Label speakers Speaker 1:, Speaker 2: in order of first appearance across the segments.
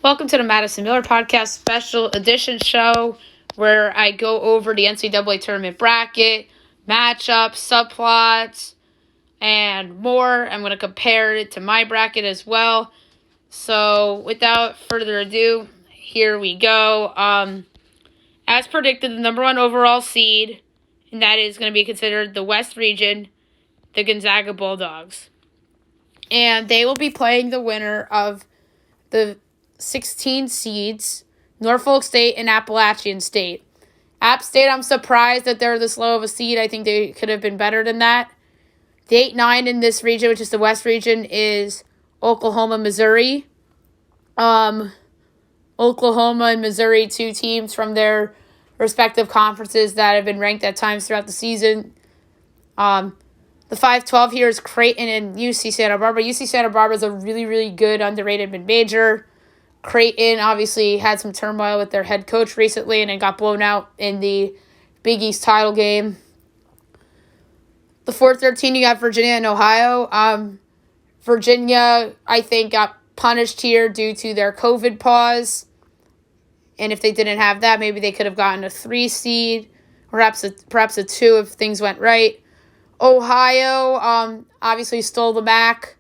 Speaker 1: Welcome to the Madison Miller Podcast Special Edition show, where I go over the NCAA tournament bracket, matchups, subplots, and more. I'm going to compare it to my bracket as well. So, without further ado, here we go. As predicted, the number one overall seed, and that is going to be considered the West region, the Gonzaga Bulldogs. And they will be playing the winner of the 16 seeds, Norfolk State and Appalachian State. App State, I'm surprised that they're this low of a seed. I think they could have been better than that. The 8-9 in this region, which is the West region, is Oklahoma, Missouri. Oklahoma and Missouri, two teams from their respective conferences that have been ranked at times throughout the season. The 5-12 here is Creighton and UC Santa Barbara. UC Santa Barbara is a really, really good underrated mid-major. Creighton obviously had some turmoil with their head coach recently and then got blown out in the Big East title game. The 4-13, you got Virginia and Ohio. Virginia, I think, got punished here due to their COVID pause. And if they didn't have that, maybe they could have gotten a 3 seed, perhaps a 2 if things went right. Ohio, obviously stole the MAC.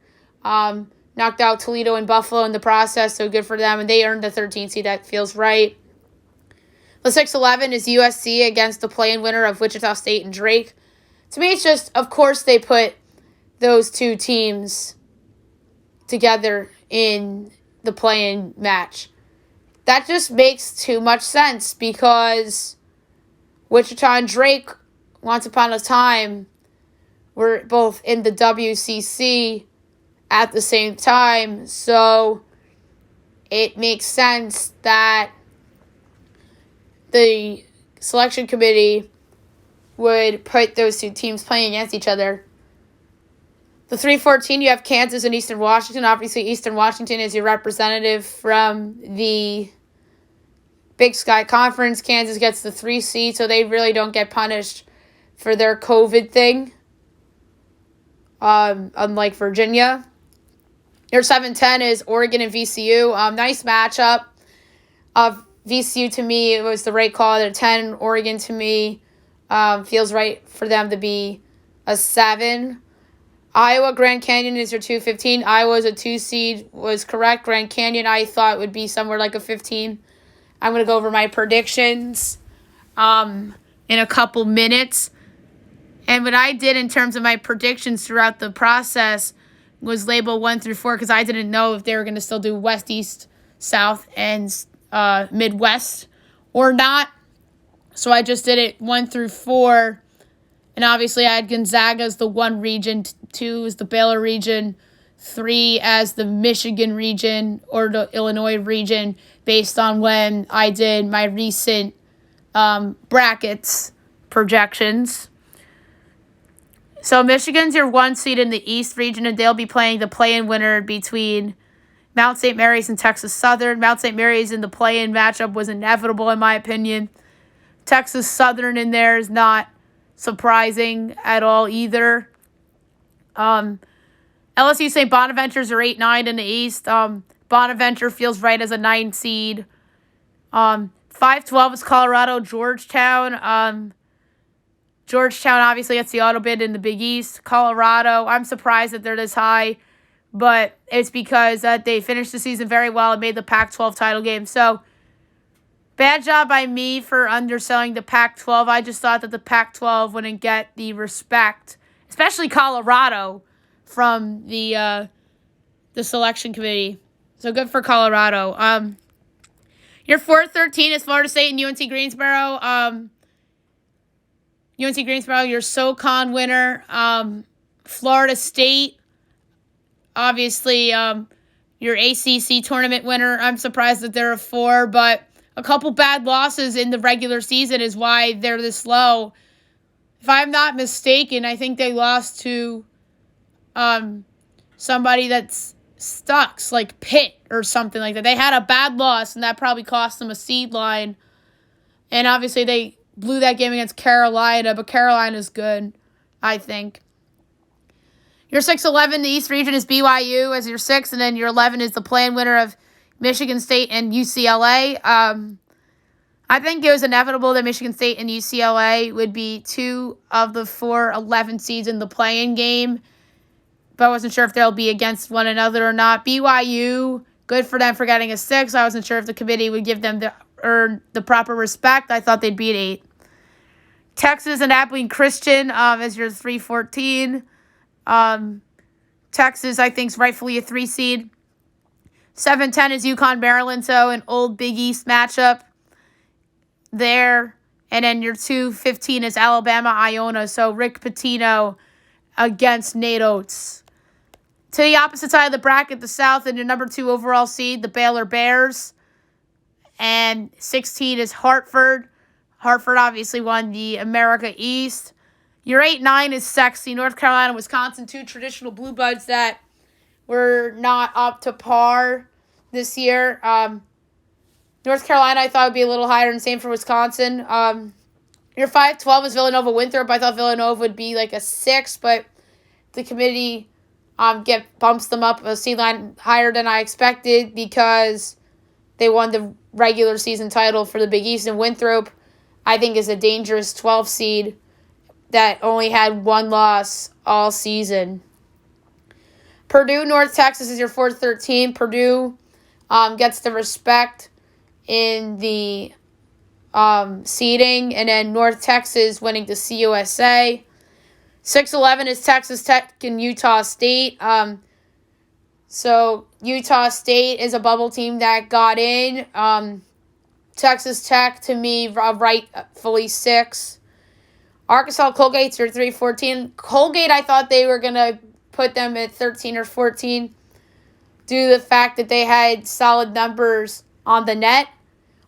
Speaker 1: Knocked out Toledo and Buffalo in the process, so good for them. And they earned the 13th seed. That feels right. The 6-11 is USC against the play-in winner of Wichita State and Drake. To me, it's just, of course, they put those two teams together in the play-in match. That just makes too much sense because Wichita and Drake, once upon a time, were both in the WCC at the same time, so it makes sense that the selection committee would put those two teams playing against each other. The 3-14, you have Kansas and Eastern Washington. Obviously, Eastern Washington is your representative from the Big Sky Conference. Kansas gets the 3 seed, so they really don't get punished for their COVID thing, unlike Virginia. Your 7-10 is Oregon and VCU. Nice matchup. VCU, to me, it was the right call. They're 10. Oregon, to me, feels right for them to be a 7. Iowa, Grand Canyon is your 2-15. Iowa's a 2 seed, was correct. Grand Canyon, I thought, would be somewhere like a 15. I'm going to go over my predictions in a couple minutes. And what I did in terms of my predictions throughout the process was labeled 1 through 4 because I didn't know if they were going to still do West, East, South, and Midwest or not. So I just did it 1 through 4. And obviously I had Gonzaga as the 1 region, 2 as the Baylor region, 3 as the Michigan region or the Illinois region based on when I did my recent brackets projections. So Michigan's your 1 seed in the East region, and they'll be playing the play-in winner between Mount St. Mary's and Texas Southern. Mount St. Mary's in the play-in matchup was inevitable, in my opinion. Texas Southern in there is not surprising at all either. Lsu Saint Bonaventure's are 8-9 in the East. Bonaventure feels right as a 9 seed. 5-12 is Colorado, Georgetown. Georgetown obviously gets the auto bid in the Big East. Colorado, I'm surprised that they're this high, but it's because they finished the season very well and made the Pac-12 title game. So, bad job by me for underselling the Pac-12. I just thought that the Pac-12 wouldn't get the respect, especially Colorado, from the selection committee. So, good for Colorado. Your 4-13 is Florida State and UNC Greensboro. UNC Greensboro, your SoCon winner. Florida State, obviously, your ACC tournament winner. I'm surprised that they're a 4, but a couple bad losses in the regular season is why they're this low. If I'm not mistaken, I think they lost to somebody that's stuck, like Pitt or something like that. They had a bad loss, and that probably cost them a seed line. And obviously, they blew that game against Carolina, but Carolina's good, I think. Your 6-11, the East region is BYU as your 6, and then your 11 is the play-in winner of Michigan State and UCLA. I think it was inevitable that Michigan State and UCLA would be 2 of the 4 11 seeds in the play-in game, but I wasn't sure if they'll be against one another or not. BYU, good for them for getting a 6. I wasn't sure if the committee would give them the proper respect. I thought they'd be at 8. Texas and Abilene Christian as your 3-14. Texas, I think, is rightfully a 3 seed. 7-10 is UConn Maryland, so an old Big East matchup there. And then your 2-15 is Alabama Iona, so Rick Pitino against Nate Oates. To the opposite side of the bracket, the South, and your number 2 overall seed, the Baylor Bears. And 16 is Hartford. Hartford obviously won the America East. Your 8-9 is sexy. North Carolina, Wisconsin, 2 traditional Blue Bloods that were not up to par this year. North Carolina, I thought would be a little higher, and same for Wisconsin. Your 5-12 is Villanova Winthrop. I thought Villanova would be like a 6, but the committee bumps them up a seed line higher than I expected because they won the regular season title for the Big East. And Winthrop, I think, is a dangerous 12 seed that only had 1 loss all season. Purdue, North Texas is your 4-13. Purdue gets the respect in the seeding, and then North Texas winning the CUSA. 6-11 is Texas Tech and Utah State. So Utah State is a bubble team that got in. Texas Tech, to me, rightfully 6. Arkansas Colgate's your 3-14. Colgate, I thought they were going to put them at 13 or 14 due to the fact that they had solid numbers on the net.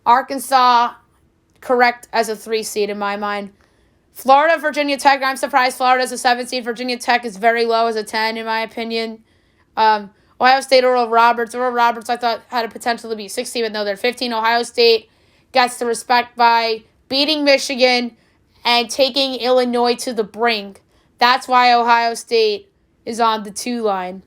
Speaker 1: Arkansas, correct as a 3 seed in my mind. Florida, Virginia Tech, I'm surprised Florida's a 7 seed. Virginia Tech is very low as a 10 in my opinion. Ohio State, Oral Roberts. Oral Roberts I thought had a potential to be 16, but no, they're 15. Ohio State gets the respect by beating Michigan and taking Illinois to the brink. That's why Ohio State is on the 2 line.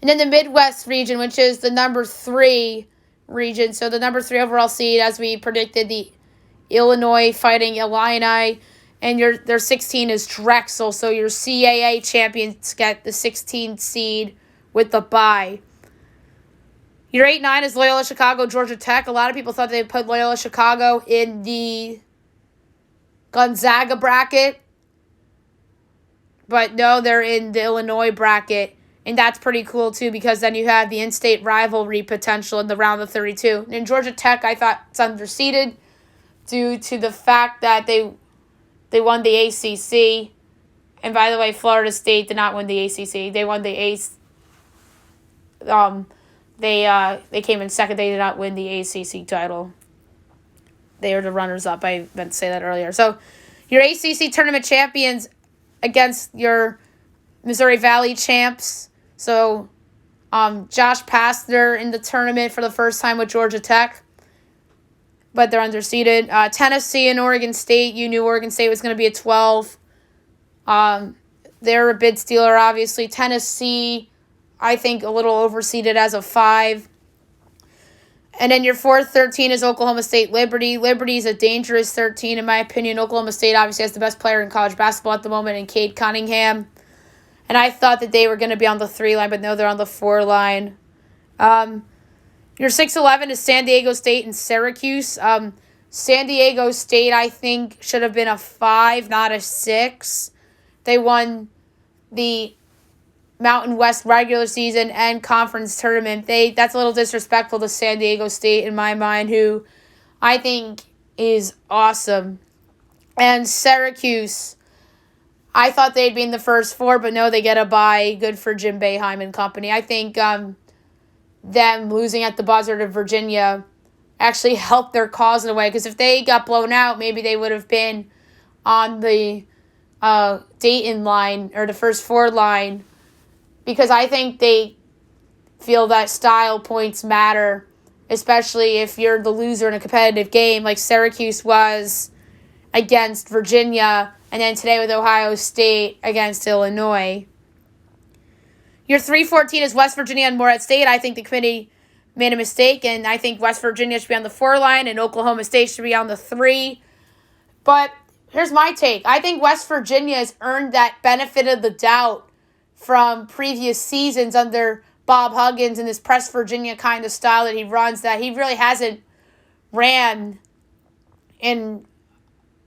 Speaker 1: And then the Midwest region, which is the number 3 region. So the number 3 overall seed, as we predicted, the Illinois fighting Illini. And their 16 is Drexel. So your CAA champions get the 16th seed with the bye. Your 8-9 is Loyola Chicago, Georgia Tech. A lot of people thought they'd put Loyola Chicago in the Gonzaga bracket. But no, they're in the Illinois bracket. And that's pretty cool, too, because then you have the in-state rivalry potential in the round of 32. And Georgia Tech, I thought, it's underseeded due to the fact that they won the ACC. And by the way, Florida State did not win the ACC. They won the They came in second. They did not win the ACC title. They are the runners-up. I meant to say that earlier. So your ACC tournament champions against your Missouri Valley champs. So Josh Pastner in the tournament for the first time with Georgia Tech, but they're underseeded. Tennessee and Oregon State. You knew Oregon State was going to be a 12. They're a bid stealer, obviously. Tennessee, I think, a little overseeded as a 5. And then your 4-13 is Oklahoma State Liberty. Liberty's a dangerous 13, in my opinion. Oklahoma State obviously has the best player in college basketball at the moment in Cade Cunningham. And I thought that they were going to be on the 3 line, but no, they're on the 4 line. Your 6-11 is San Diego State and Syracuse. San Diego State, I think, should have been a 5, not a 6. They won the Mountain West regular season and conference tournament. That's a little disrespectful to San Diego State in my mind, who I think is awesome. And Syracuse, I thought they'd be in the first 4, but no, they get a bye. Good for Jim Boeheim and company. I think them losing at the buzzer to Virginia actually helped their cause in a way, because if they got blown out, maybe they would have been on the Dayton line or the first 4 line, because I think they feel that style points matter, especially if you're the loser in a competitive game like Syracuse was against Virginia, and then today with Ohio State against Illinois. Your 3-14 is West Virginia and Morehead State. I think the committee made a mistake, and I think West Virginia should be on the 4 line and Oklahoma State should be on the 3. But here's my take. I think West Virginia has earned that benefit of the doubt from previous seasons under Bob Huggins and this press Virginia kind of style that he runs that he really hasn't ran in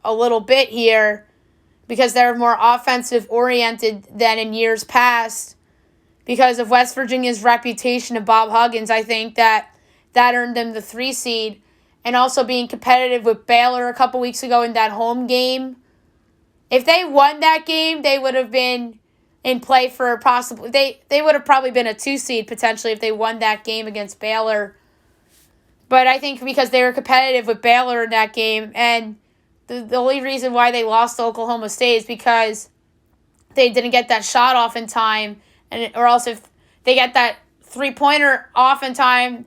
Speaker 1: a little bit here because they're more offensive oriented than in years past. Because of West Virginia's reputation of Bob Huggins, I think that earned them the 3 seed. And also being competitive with Baylor a couple weeks ago in that home game. If they won that game, they would have been in play for possibly... They would have probably been a 2 seed potentially if they won that game against Baylor. But I think because they were competitive with Baylor in that game, and the only reason why they lost to Oklahoma State is because they didn't get that shot off in time, or else if they get that 3-pointer off in time,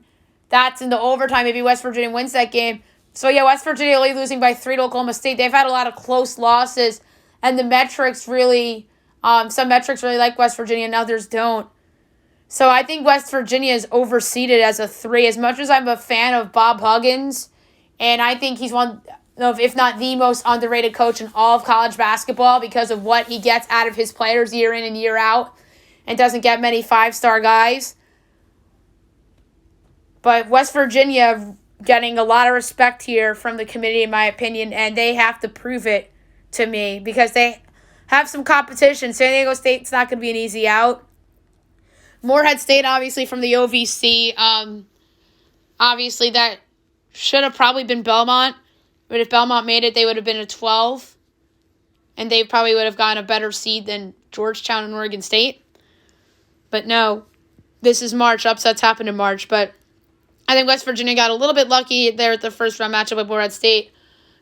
Speaker 1: that's in the overtime. Maybe West Virginia wins that game. So, yeah, West Virginia only losing by 3 to Oklahoma State. They've had a lot of close losses, and the metrics really, some metrics really like West Virginia and others don't. So I think West Virginia is overseeded as a 3. As much as I'm a fan of Bob Huggins, and I think he's one of, if not the most underrated coach in all of college basketball because of what he gets out of his players year in and year out and doesn't get many 5-star guys. But West Virginia getting a lot of respect here from the committee, in my opinion, and they have to prove it to me because they have some competition. San Diego State's not going to be an easy out. Morehead State, obviously, from the OVC. Obviously, that should have probably been Belmont. But if Belmont made it, they would have been a 12. And they probably would have gotten a better seed than Georgetown and Oregon State. But no, this is March. Upsets happen in March. But I think West Virginia got a little bit lucky there at the first round matchup with Morehead State,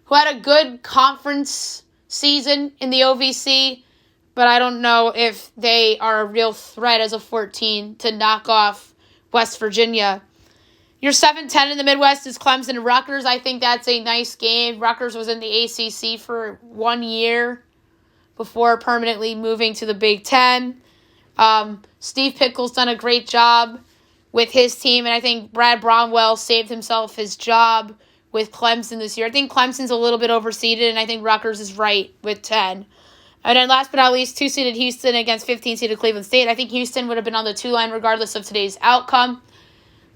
Speaker 1: who had a good conference season in the OVC. But I don't know if they are a real threat as a 14 to knock off West Virginia. Your 7-10 in the Midwest is Clemson and Rutgers. I think that's a nice game. Rutgers was in the ACC for 1 year before permanently moving to the Big Ten. Steve Pickle's done a great job with his team, and I think Brad Bromwell saved himself his job with Clemson this year. I think Clemson's a little bit overseeded, and I think Rutgers is right with 10. And then last but not least, 2-seeded Houston against 15-seeded Cleveland State. I think Houston would have been on the 2 line regardless of today's outcome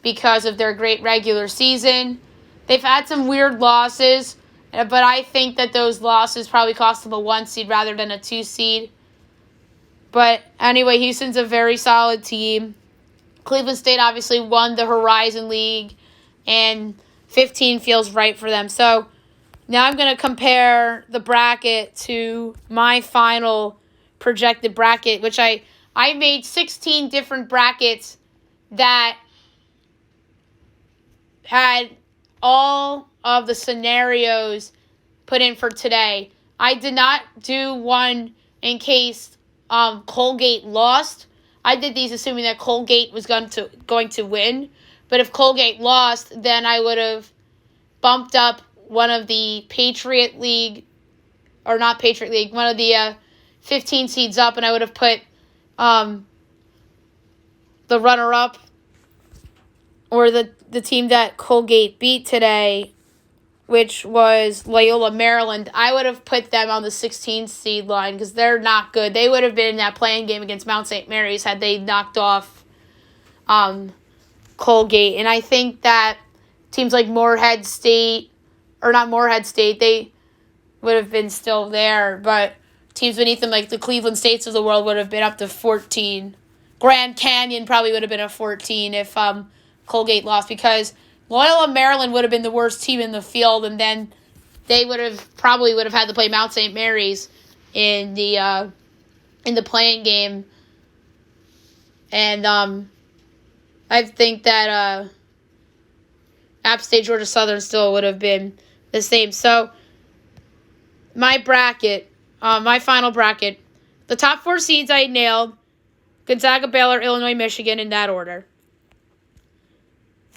Speaker 1: because of their great regular season. They've had some weird losses, but I think that those losses probably cost them a 1 seed rather than a 2 seed. But anyway, Houston's a very solid team. Cleveland State obviously won the Horizon League, and 15 feels right for them. So now I'm going to compare the bracket to my final projected bracket, which I made 16 different brackets that had all of the scenarios put in for today. I did not do one in case Colgate lost. I did these assuming that Colgate was going to win. But if Colgate lost, then I would have bumped up one of the Patriot League, or not Patriot League, one of the 15 seeds up, and I would have put the runner-up, or the team that Colgate beat today, which was Loyola, Maryland. I would have put them on the 16 seed line because they're not good. They would have been in that playing game against Mount St. Mary's had they knocked off Colgate. And I think that teams like Morehead State, or not Morehead State, they would have been still there, but teams beneath them like the Cleveland States of the world would have been up to 14. Grand Canyon probably would have been a 14 if Colgate lost, because Loyola, Maryland would have been the worst team in the field, and then they would have had to play Mount St. Mary's in the playing game. And I think that App State, Georgia Southern still would have been the same. So my bracket, my final bracket, the top 4 seeds I nailed: Gonzaga, Baylor, Illinois, Michigan, in that order.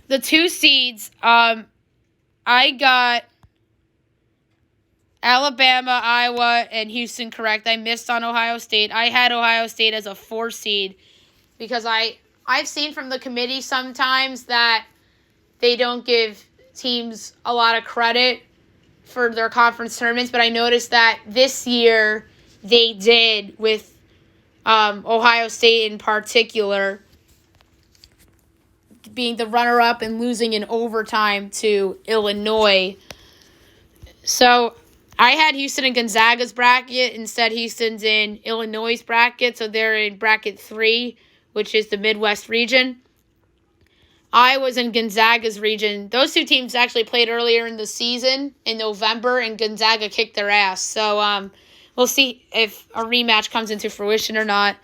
Speaker 1: The 2 seeds, I got Alabama, Iowa, and Houston correct. I missed on Ohio State. I had Ohio State as a 4 seed because I've seen from the committee sometimes that they don't give teams a lot of credit for their conference tournaments, but I noticed that this year they did with Ohio State in particular, being the runner-up and losing in overtime to Illinois. So I had Houston in Gonzaga's bracket. Instead, Houston's in Illinois' bracket, so they're in bracket 3, which is the Midwest region. I was in Gonzaga's region. Those two teams actually played earlier in the season in November, and Gonzaga kicked their ass. So we'll see if a rematch comes into fruition or not.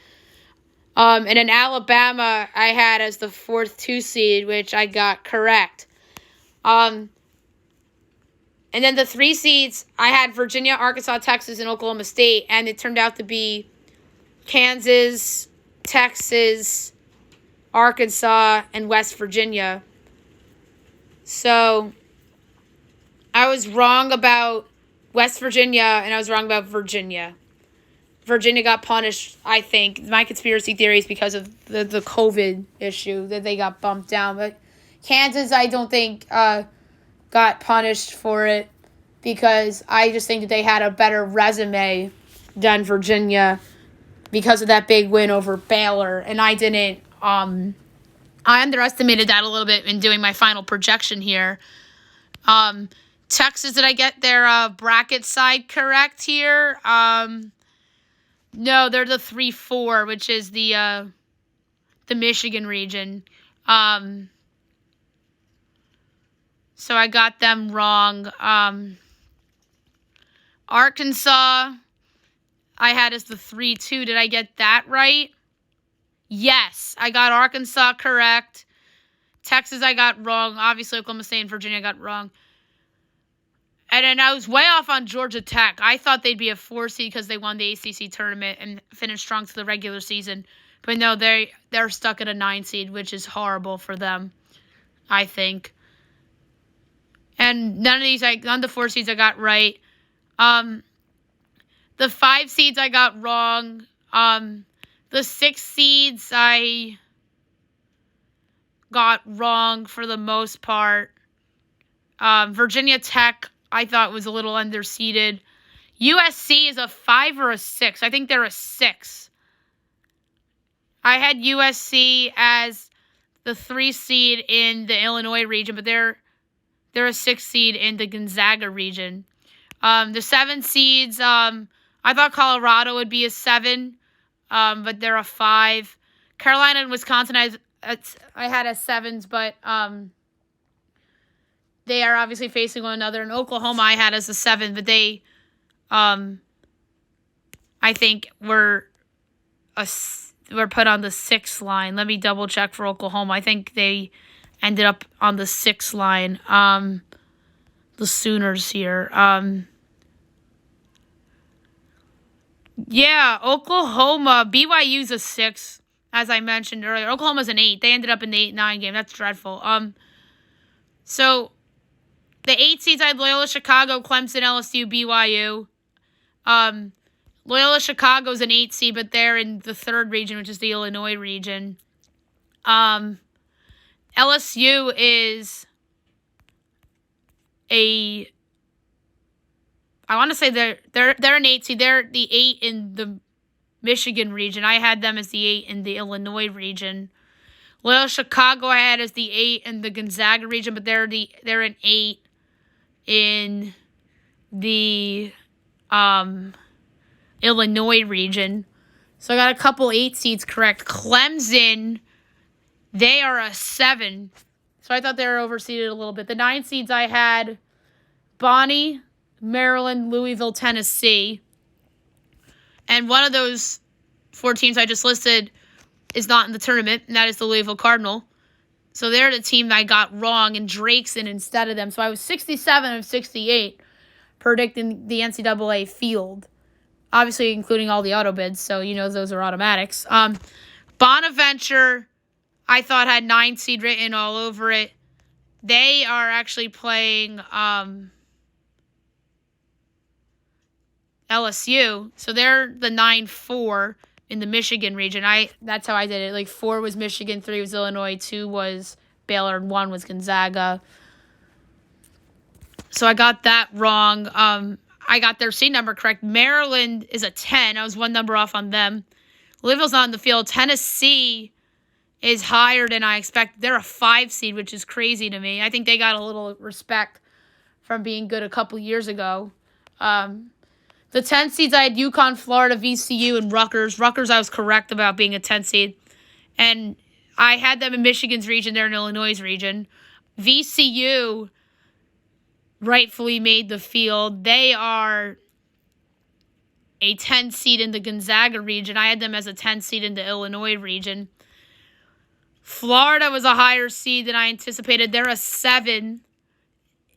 Speaker 1: And in Alabama, I had as the 4th 2 seed, which I got correct. And then the 3 seeds, I had Virginia, Arkansas, Texas, and Oklahoma State, and it turned out to be Kansas, Texas, Arkansas, and West Virginia. So I was wrong about West Virginia, and I was wrong about Virginia. Virginia got punished, I think. My conspiracy theory is because of the COVID issue that they got bumped down. But Kansas, I don't think got punished for it because I just think that they had a better resume than Virginia because of that big win over Baylor. And I didn't... I underestimated that a little bit in doing my final projection here. Texas, did I get their bracket side correct here? No, they're the 3-4, which is the Michigan region. So I got them wrong. Arkansas, I had as the 3-2. Did I get that right? Yes, I got Arkansas correct. Texas, I got wrong. Obviously, Oklahoma State and Virginia, I got wrong. And then I was way off on Georgia Tech. I thought they'd be a 4 seed because they won the ACC tournament and finished strong to the regular season. But no, they're stuck at a 9 seed, which is horrible for them, I think. And none of the 4 seeds I got right. The 5 seeds I got wrong. The 6 seeds I got wrong for the most part. Virginia Tech, I thought was a little underseeded. USC is a 5 or a 6. I think they're a 6. I had USC as the 3 seed in the Illinois region, but they're a 6 seed in the Gonzaga region. The 7 seeds, I thought Colorado would be a 7. But they're a 5. Carolina and Wisconsin, I had as 7s, but they are obviously facing one another. And Oklahoma, I had as a 7, but they, I think, were put on the 6th line. Let me double check for Oklahoma. I think they ended up on the 6th line. The Sooners here. Yeah, Oklahoma, BYU's a 6, as I mentioned earlier. Oklahoma's an 8. They ended up in the 8-9 game. That's dreadful. So the 8 seeds, I had Loyola Chicago, Clemson, LSU, BYU. Loyola Chicago's an 8 seed, but they're in the 3rd region, which is the Illinois region. LSU is I want to say they're an 8 seed. They're the 8 in the Michigan region. I had them as the 8 in the Illinois region. Loyola Chicago I had as the 8 in the Gonzaga region, but they're an 8 in the Illinois region. So I got a couple 8 seeds correct. Clemson, they are a 7. So I thought they were overseeded a little bit. The 9 seeds I had Bonnie, Maryland, Louisville, Tennessee. And one of those 4 teams I just listed is not in the tournament, and that is the Louisville Cardinal. So they're the team that I got wrong, and Drake's in instead of them. So I was 67 of 68 predicting the NCAA field. Obviously, including all the auto bids, so you know those are automatics. Bonaventure, I thought had 9 seed written all over it. They are actually playing LSU, so they're the 9-4 in the Michigan region. That's how I did it. Like 4 was Michigan, 3 was Illinois, 2 was Baylor, and 1 was Gonzaga. So I got that wrong. I got their seed number correct. Maryland is a 10. I was 1 number off on them. Louisville's not in the field. Tennessee is higher than I expected. They're a 5 seed, which is crazy to me. I think they got a little respect from being good a couple years ago. The 10 seeds, I had UConn, Florida, VCU, and Rutgers. Rutgers, I was correct about being a 10 seed. And I had them in Michigan's region. They're in Illinois' region. VCU rightfully made the field. They are a 10 seed in the Gonzaga region. I had them as a 10 seed in the Illinois region. Florida was a higher seed than I anticipated. They're a 7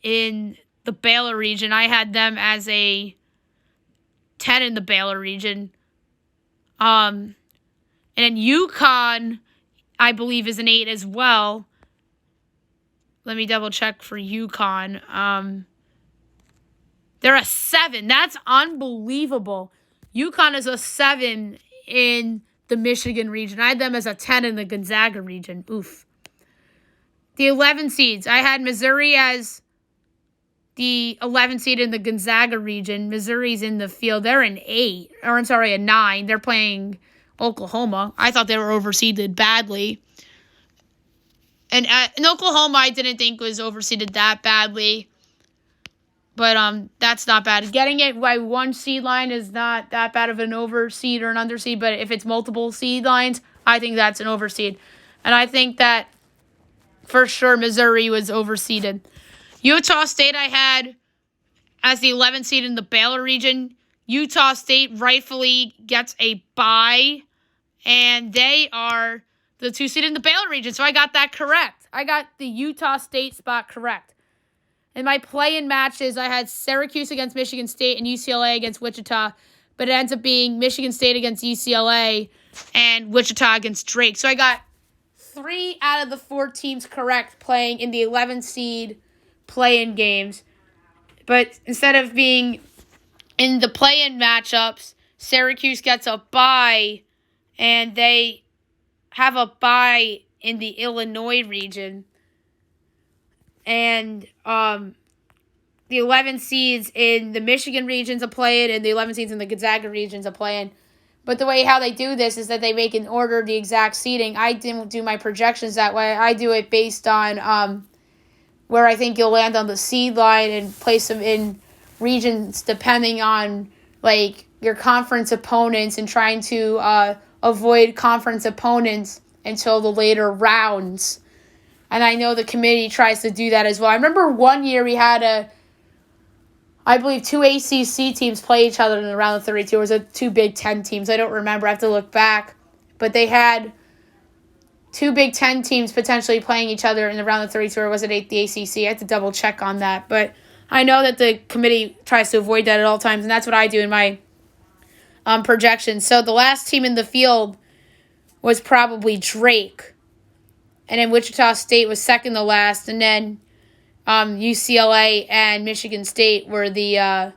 Speaker 1: in the Baylor region. I had them as a 10 in the Baylor region. And then UConn, I believe, is an 8 as well. Let me double check for UConn. They're a 7. That's unbelievable. UConn is a 7 in the Michigan region. I had them as a 10 in the Gonzaga region. Oof. The 11 seeds. I had Missouri as the 11 seed in the Gonzaga region. Missouri's in the field. They're an 8. Or, I'm sorry, a 9. They're playing Oklahoma. I thought they were overseeded badly. And in Oklahoma, I didn't think was overseeded that badly. But that's not bad. Getting it by 1 seed line is not that bad of an overseed or an underseed. But if it's multiple seed lines, I think that's an overseed. And I think that for sure Missouri was overseeded. Utah State I had as the 11th seed in the Baylor region. Utah State rightfully gets a bye. And they are the 2 seed in the Baylor region. So I got that correct. I got the Utah State spot correct. In my play-in matches, I had Syracuse against Michigan State and UCLA against Wichita, but it ends up being Michigan State against UCLA and Wichita against Drake. So I got 3 out of the 4 teams correct playing in the 11 seed play-in games. But instead of being in the play-in matchups, Syracuse gets a bye, and they have a bye in the Illinois region. And the 11 seeds in the Michigan regions are playing, and the 11 seeds in the Gonzaga regions are playing. But the way how they do this is that they make an order the exact seeding. I didn't do my projections that way. I do it based on where I think you'll land on the seed line and place them in regions depending on like your conference opponents and trying to avoid conference opponents until the later rounds. And I know the committee tries to do that as well. I remember one year we had I believe 2 ACC teams play each other in the round of 32. It was 2 Big Ten teams. I don't remember. I have to look back. But they had 2 Big Ten teams potentially playing each other in the round of 32, or was it the ACC? I have to double check on that. But I know that the committee tries to avoid that at all times, and that's what I do in my projections. So the last team in the field was probably Drake. And then Wichita State was second to last. And then UCLA and Michigan State were the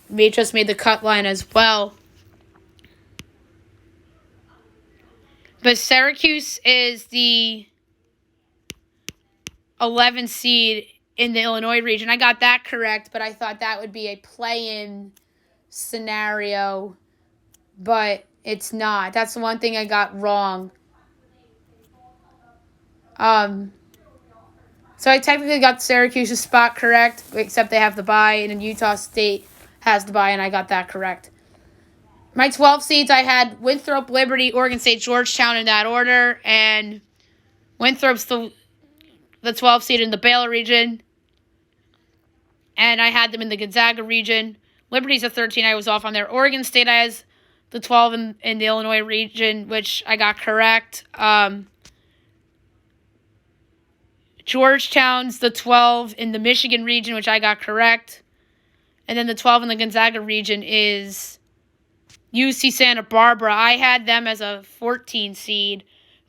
Speaker 1: they just made the cut line as well. But Syracuse is the 11th seed in the Illinois region. I got that correct, but I thought that would be a play-in scenario. But it's not. That's the one thing I got wrong. So I technically got Syracuse's spot correct, except they have the bye, and then Utah State has the bye, and I got that correct. My 12 seeds, I had Winthrop, Liberty, Oregon State, Georgetown in that order, and Winthrop's the 12 seed in the Baylor region, and I had them in the Gonzaga region. Liberty's a 13, I was off on there. Oregon State has the 12 in the Illinois region, which I got correct. Georgetown's the 12 in the Michigan region, which I got correct. And then the 12 in the Gonzaga region is UC Santa Barbara. I had them as a 14 seed,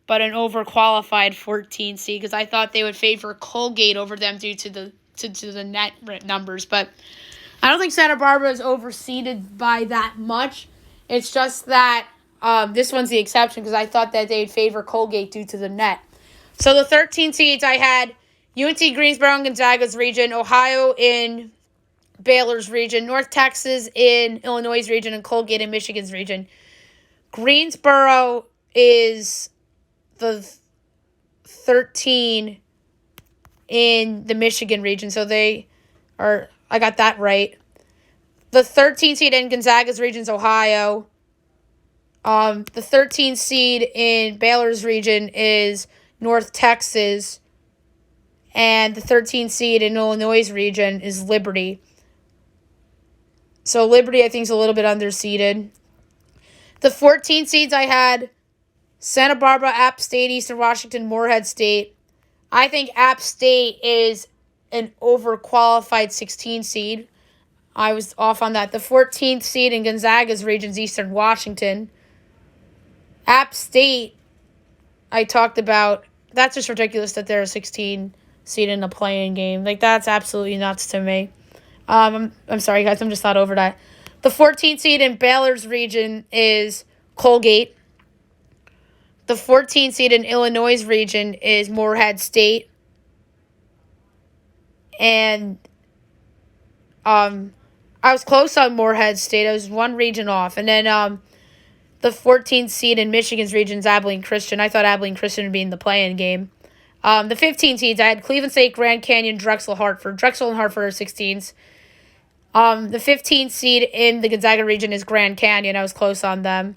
Speaker 1: but an overqualified 14 seed because I thought they would favor Colgate over them due to the net numbers. But I don't think Santa Barbara is overseeded by that much. It's just that This one's the exception because I thought that they'd favor Colgate due to the net. So the 13 seeds I had UNT Greensboro in Gonzaga's region, Ohio in Baylor's region, North Texas in Illinois' region, and Colgate in Michigan's region. Greensboro is the 13 in the Michigan region, so I got that right. The 13 seed in Gonzaga's region is Ohio. The 13 seed in Baylor's region is North Texas. And the 13 seed in Illinois' region is Liberty. So Liberty, I think, is a little bit underseeded. The 14 seeds I had Santa Barbara, App State, Eastern Washington, Morehead State. I think App State is an overqualified 16 seed. I was off on that. The 14th seed in Gonzaga's region is Eastern Washington. App State, I talked about. That's just ridiculous that they're a 16 seed in a play-in game. Like, that's absolutely nuts to me. I'm sorry, guys. I'm just not over that. The 14th seed in Baylor's region is Colgate. The 14th seed in Illinois' region is Morehead State. And I was close on Morehead State. I was one region off. And then the 14th seed in Michigan's region is Abilene Christian. I thought Abilene Christian would be in the play-in game. The 15 seeds, I had Cleveland State, Grand Canyon, Drexel, Hartford. Drexel and Hartford are 16s. The 15th seed in the Gonzaga region is Grand Canyon. I was close on them.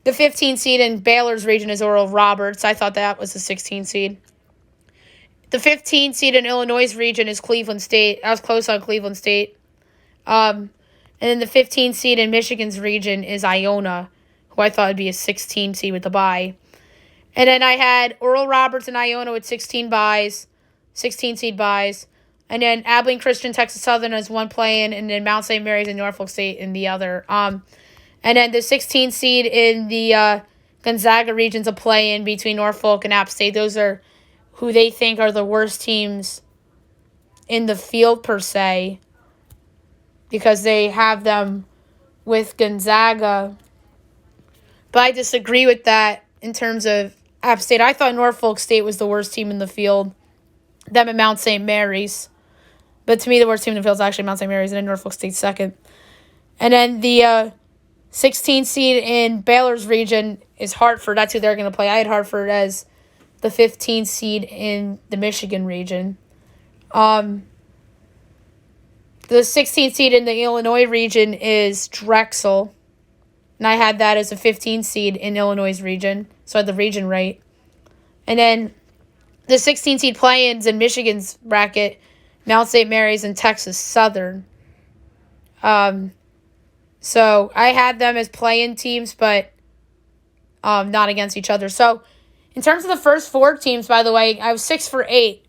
Speaker 1: The 15th seed in Baylor's region is Oral Roberts. I thought that was the 16th seed. The 15th seed in Illinois' region is Cleveland State. I was close on Cleveland State. And then the 15th seed in Michigan's region is Iona, who I thought would be a 16 seed with the bye. And then I had Oral Roberts and Iona with 16 seed buys. And then Abilene Christian, Texas Southern as one play-in, and then Mount St. Mary's and Norfolk State in the other. And then the 16 seed in the Gonzaga region's a play-in between Norfolk and App State. Those are who they think are the worst teams in the field per se, because they have them with Gonzaga. But I disagree with that in terms of App State. I thought Norfolk State was the worst team in the field. Them and Mount St. Mary's. But to me, the worst team in the field is actually Mount St. Mary's, and then Norfolk State second. And then the 16 seed in Baylor's region is Hartford. That's who they're going to play. I had Hartford as the 15th seed in the Michigan region. The 16th seed in the Illinois region is Drexel. And I had that as a 15th seed in Illinois' region. So I had the region right. And then the 16th seed play-ins in Michigan's bracket, Mount St. Mary's and Texas Southern. So I had them as play-in teams, but not against each other. So in terms of the first four teams, by the way, I was 6 for 8.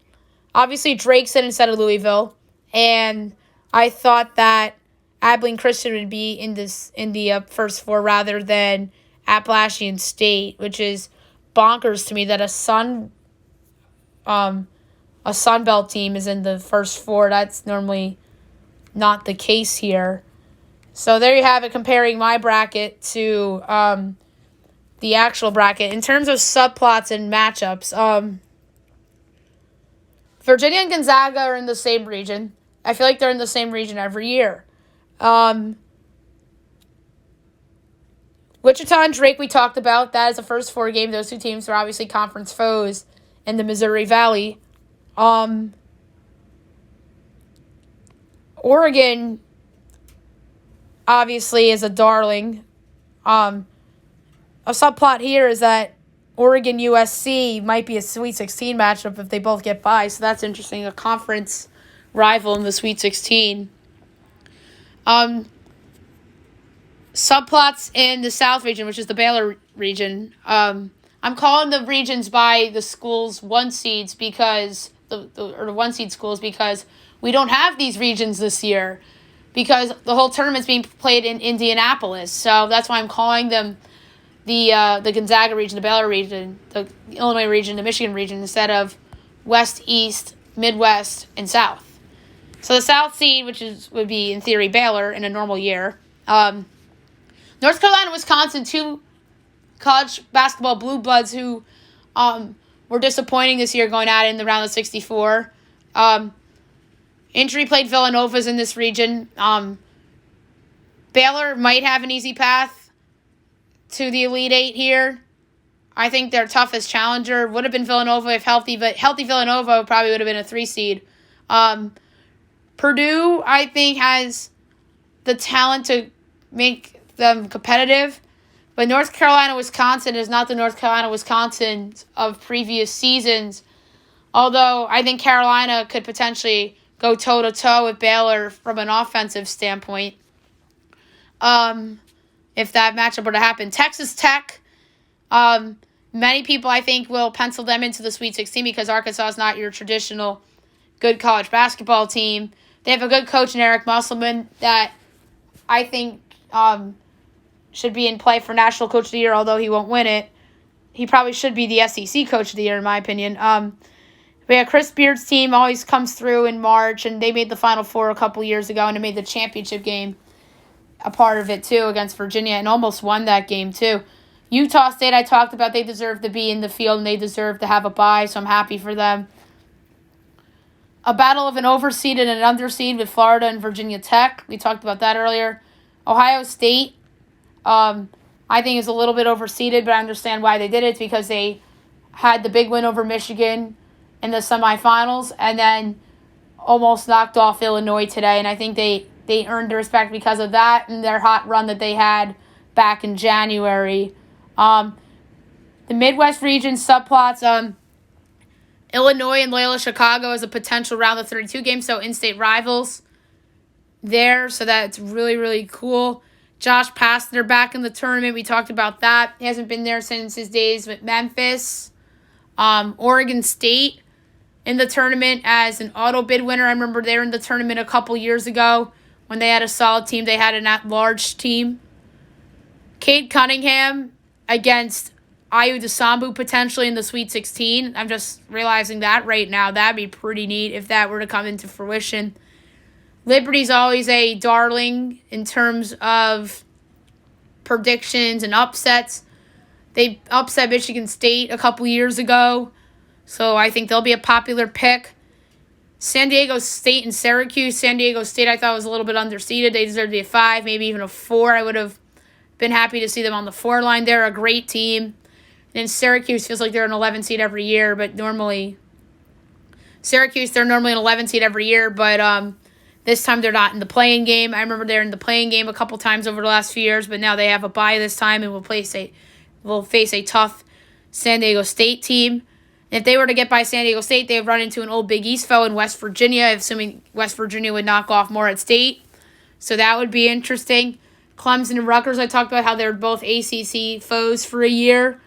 Speaker 1: Obviously, Drake's in instead of Louisville. And I thought that Abilene Christian would be in the first four rather than Appalachian State, which is bonkers to me that a Sun Belt team is in the first four. That's normally not the case here. So there you have it, comparing my bracket to the actual bracket. In terms of subplots and matchups, Virginia and Gonzaga are in the same region. I feel like they're in the same region every year. Wichita and Drake, we talked about. That is the first four game. Those two teams are obviously conference foes in the Missouri Valley. Oregon, obviously, is a darling. A subplot here is that Oregon USC might be a Sweet 16 matchup if they both get by, so that's interesting. A conference rival in the Sweet 16. Subplots in the South region, which is the Baylor region. I'm calling the regions by the schools' one seeds because the one seed schools because we don't have these regions this year because the whole tournament's being played in Indianapolis. So that's why I'm calling them the Gonzaga region, the Baylor region, the Illinois region, the Michigan region instead of West, East, Midwest, and South. So the South seed, which would be in theory Baylor in a normal year. North Carolina, Wisconsin, two college basketball blue bloods who were disappointing this year going at it in the round of 64. Injury played Villanova's in this region. Baylor might have an easy path to the Elite Eight here. I think their toughest challenger would have been Villanova if healthy, but healthy Villanova probably would have been a 3 seed. Purdue, I think, has the talent to make them competitive, but North Carolina, Wisconsin is not the North Carolina, Wisconsin of previous seasons, although I think Carolina could potentially go toe-to-toe with Baylor from an offensive standpoint. If that matchup were to happen. Texas Tech, many people, I think, will pencil them into the Sweet 16 because Arkansas is not your traditional good college basketball team. They have a good coach in Eric Musselman that I think should be in play for National Coach of the Year, although he won't win it. He probably should be the SEC Coach of the Year, in my opinion. Chris Beard's team always comes through in March, and they made the Final Four a couple years ago, and they made the championship game a part of it, too, against Virginia, and almost won that game, too. Utah State, I talked about, they deserve to be in the field, and they deserve to have a bye, so I'm happy for them. A battle of an overseed and an underseed with Florida and Virginia Tech. We talked about that earlier. Ohio State, I think, is a little bit overseeded, but I understand why they did it. It's because they had the big win over Michigan in the semifinals and then almost knocked off Illinois today, and I think they earned the respect because of that and their hot run that they had back in January. The Midwest region subplots, Illinois and Loyola Chicago as a potential round of 32 game, so in-state rivals there, so that's really, really cool. Josh Pastner back in the tournament. We talked about that. He hasn't been there since his days with Memphis. Oregon State in the tournament as an auto bid winner. I remember they were in the tournament a couple years ago when they had a solid team. They had an at-large team. Cade Cunningham against Ayu Desambu potentially in the Sweet 16. I'm just realizing that right now. That'd be pretty neat if that were to come into fruition. Liberty's always a darling in terms of predictions and upsets. They upset Michigan State a couple years ago, so I think they'll be a popular pick. San Diego State and Syracuse. San Diego State I thought was a little bit underseeded. They deserve to be a 5, maybe even a 4. I would have been happy to see them on the 4 line. They're a great team. And Syracuse feels like they're an 11 seed every year, but normally Syracuse, they're normally an 11 seed every year, but this time they're not in the play-in game. I remember they're in the play-in game a couple times over the last few years, but now they have a bye this time and will face a tough San Diego State team. And if they were to get by San Diego State, they would run into an old Big East foe in West Virginia, assuming West Virginia would knock off Morehead State. So that would be interesting. Clemson and Rutgers, I talked about how they're both ACC foes for a year.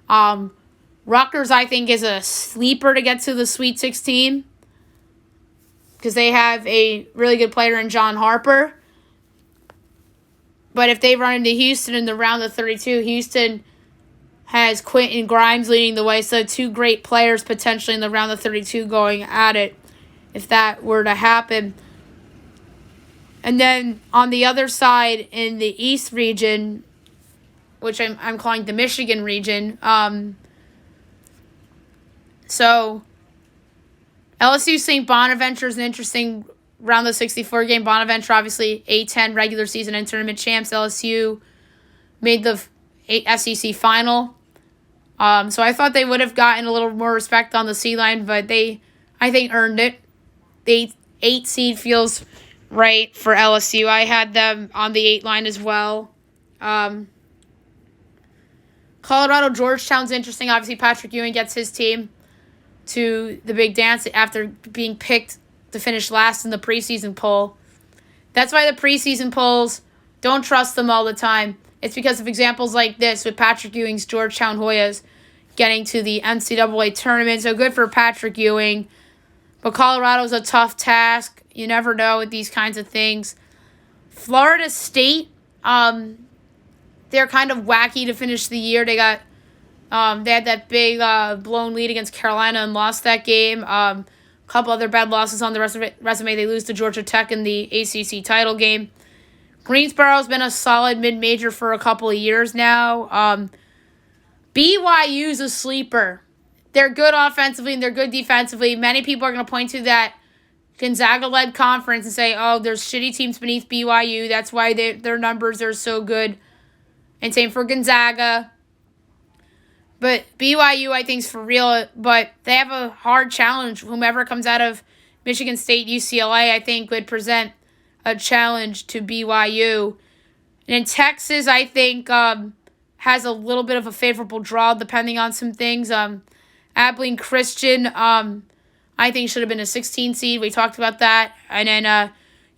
Speaker 1: Rutgers, I think, is a sleeper to get to the Sweet 16 because they have a really good player in John Harper. But if they run into Houston in the round of 32, Houston has Quentin Grimes leading the way, so 2 great players potentially in the round of 32 going at it if that were to happen. And then on the other side in the East region, which I'm calling the Michigan region, so LSU Saint Bonaventure is an interesting round of 64 game. Bonaventure, obviously, A-10 regular season and tournament champs. LSU made the SEC final. So I thought they would have gotten a little more respect on the C line, but they, I think, earned it. The 8 seed feels right for LSU. I had them on the 8 line as well. Colorado Georgetown's interesting. Obviously, Patrick Ewing gets his team to the big dance after being picked to finish last in the preseason poll. That's why the preseason polls, don't trust them all the time. It's because of examples like this with Patrick Ewing's Georgetown Hoyas getting to the NCAA tournament. So good for Patrick Ewing. But Colorado's a tough task. You never know with these kinds of things. Florida State, they're kind of wacky to finish the year. They got they had that big blown lead against Carolina and lost that game. A couple other bad losses on the resume. They lose to Georgia Tech in the ACC title game. Greensboro's been a solid mid-major for a couple of years now. BYU's a sleeper. They're good offensively and they're good defensively. Many people are going to point to that Gonzaga-led conference and say, oh, there's shitty teams beneath BYU. That's why their numbers are so good. And same for Gonzaga. But BYU, I think, is for real. But they have a hard challenge. Whomever comes out of Michigan State, UCLA, I think, would present a challenge to BYU. And in Texas, I think, has a little bit of a favorable draw depending on some things. Abilene Christian, I think should have been a 16 seed. We talked about that. And then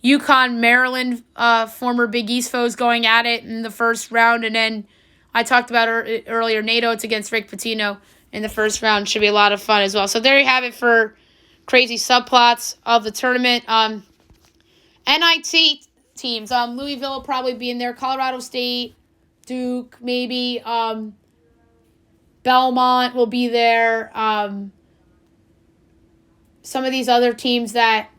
Speaker 1: UConn, Maryland, former Big East foes going at it in the first round. And then I talked about earlier, NATO, it's against Rick Pitino in the first round. Should be a lot of fun as well. So there you have it for crazy subplots of the tournament. NIT teams. Louisville will probably be in there. Colorado State, Duke, maybe. Belmont will be there. Some of these other teams that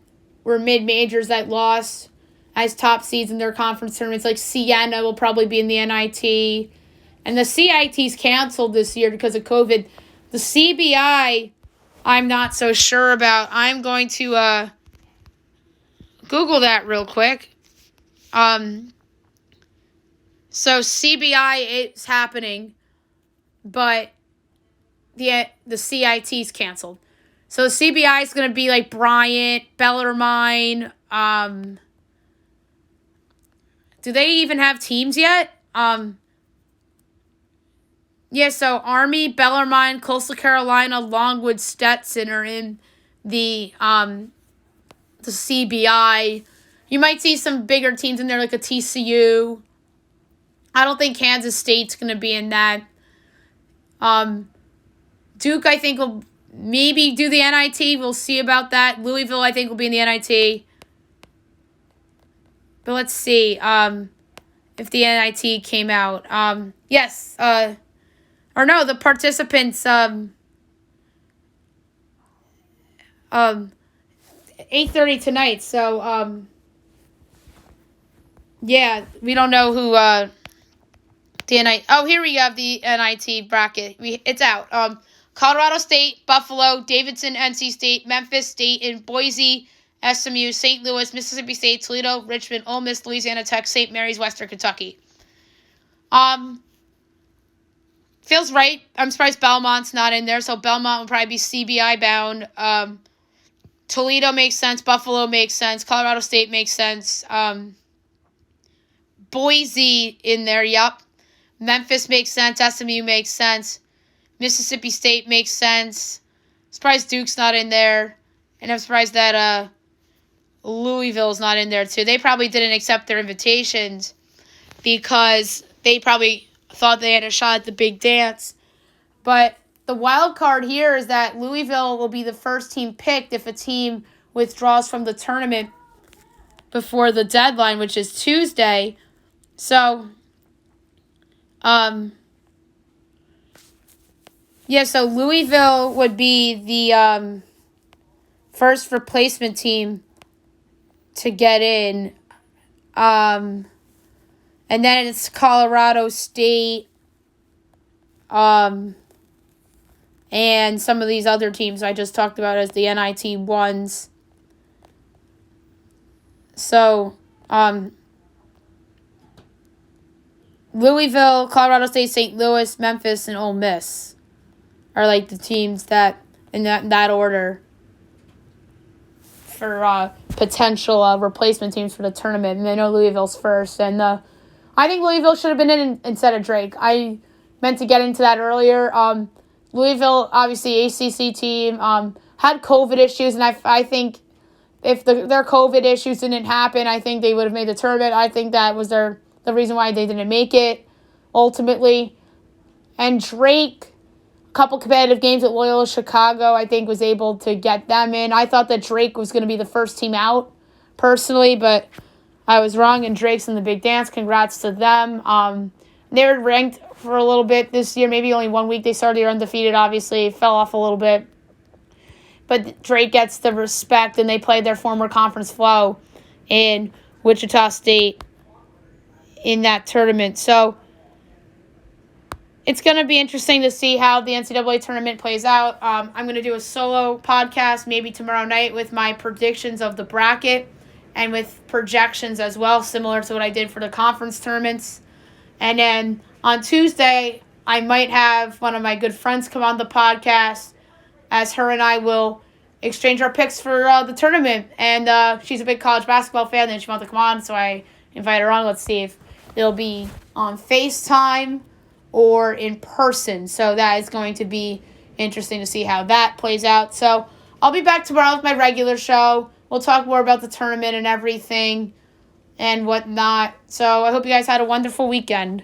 Speaker 1: were mid-majors that lost as top seeds in their conference tournaments, like Siena will probably be in the NIT. And the CIT's canceled this year because of COVID. The CBI, I'm not so sure about. I'm going to Google that real quick. So CBI is happening, but the CIT's canceled. So the CBI is going to be like Bryant, Bellarmine. Do they even have teams yet? Yeah, so Army, Bellarmine, Coastal Carolina, Longwood, Stetson are in the CBI. You might see some bigger teams in there like a TCU. I don't think Kansas State's going to be in that. Duke, I think, will maybe do the NIT. We'll see about that. Louisville, I think, will be in the NIT. But let's see if the NIT came out. Yes. Or no, the participants 8:30 tonight. So yeah, we don't know who the NIT. Oh, here we have the NIT bracket. It's out. Colorado State, Buffalo, Davidson, NC State, Memphis State, and Boise, SMU, St. Louis, Mississippi State, Toledo, Richmond, Ole Miss, Louisiana Tech, St. Mary's, Western Kentucky. Feels right. I'm surprised Belmont's not in there, so Belmont will probably be CBI bound. Toledo makes sense. Buffalo makes sense. Colorado State makes sense. Boise in there, yup. Memphis makes sense. SMU makes sense. Mississippi State makes sense. Surprised Duke's not in there. And I'm surprised that Louisville's not in there too. They probably didn't accept their invitations because they probably thought they had a shot at the big dance. But the wild card here is that Louisville will be the first team picked if a team withdraws from the tournament before the deadline, which is Tuesday. So, so Louisville would be the first replacement team to get in. And then it's Colorado State, and some of these other teams I just talked about as the NIT ones. So, Louisville, Colorado State, St. Louis, Memphis, and Ole Miss are like the teams that, in that order, for potential replacement teams for the tournament. And I know Louisville's first. And I think Louisville should have been in instead of Drake. I meant to get into that earlier. Louisville, obviously, ACC team, had COVID issues. And I think if their COVID issues didn't happen, I think they would have made the tournament. I think that was the reason why they didn't make it, ultimately. And Drake, a couple competitive games at Loyola Chicago, I think was able to get them in. I thought that Drake was going to be the first team out, personally, but I was wrong, and Drake's in the big dance. Congrats to them. They were ranked for a little bit this year, maybe only 1 week. They started undefeated, obviously. Fell off a little bit. But Drake gets the respect, and they played their former conference foe in Wichita State in that tournament. So it's going to be interesting to see how the NCAA tournament plays out. I'm going to do a solo podcast maybe tomorrow night with my predictions of the bracket and with projections as well, similar to what I did for the conference tournaments. And then on Tuesday, I might have one of my good friends come on the podcast, as her and I will exchange our picks for the tournament. And she's a big college basketball fan, and she wanted to come on, so I invited her on. Let's see if it'll be on FaceTime or in person. So that is going to be interesting to see how that plays out. So I'll be back tomorrow with my regular show. We'll talk more about the tournament and everything and whatnot. So I hope you guys had a wonderful weekend.